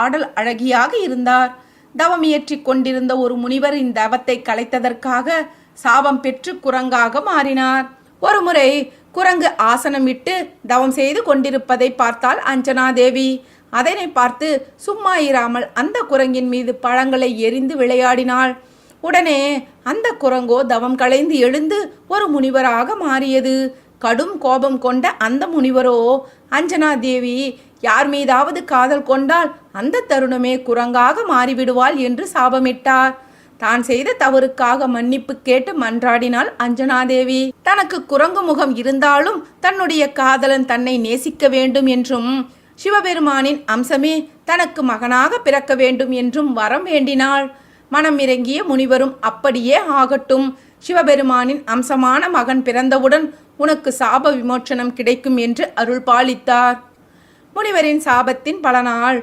ஆடல் அழகியாக இருந்தார். தவம் இயற்றிக் கொண்டிருந்த ஒரு முனிவர் இந்தவத்தை கலைத்ததற்காக சாபம் பெற்று குரங்காக மாறினார். ஒருமுறை குரங்கு ஆசனம் விட்டு தவம் செய்து கொண்டிருப்பதை பார்த்தாள் அஞ்சனாதேவி. அதனை பார்த்து சும்மா இராமல் அந்த குரங்கின் மீது பழங்களை எரிந்து விளையாடினாள். உடனே அந்த குரங்கோ தவம் களைந்து எழுந்து ஒரு முனிவராக மாறியது. கடும் கோபம் கொண்ட அந்த முனிவரோ, அஞ்சனாதேவி யார் மீதாவது காதல் கொண்டால் அந்த தருணமே குரங்காக மாறிவிடுவாள் என்று சாபமிட்டார். தான் செய்த தவறுக்காக மன்னிப்பு கேட்டு மன்றாடினாள் அஞ்சனாதேவி. தனக்கு குரங்கு முகம் இருந்தாலும் தன்னுடைய காதலன் தன்னை நேசிக்க வேண்டும் என்றும் சிவபெருமானின் அம்சமே தனக்கு மகனாக பிறக்க வேண்டும் என்றும் வரம் வேண்டினாள். மனம் இறங்கிய முனிவரும் அப்படியே ஆகட்டும், சிவபெருமானின் அம்சமான மகன் பிறந்தவுடன் உனக்கு சாப விமோச்சனம் கிடைக்கும் என்று அருள் பாலித்தார். முனிவரின் சாபத்தின் பலனால்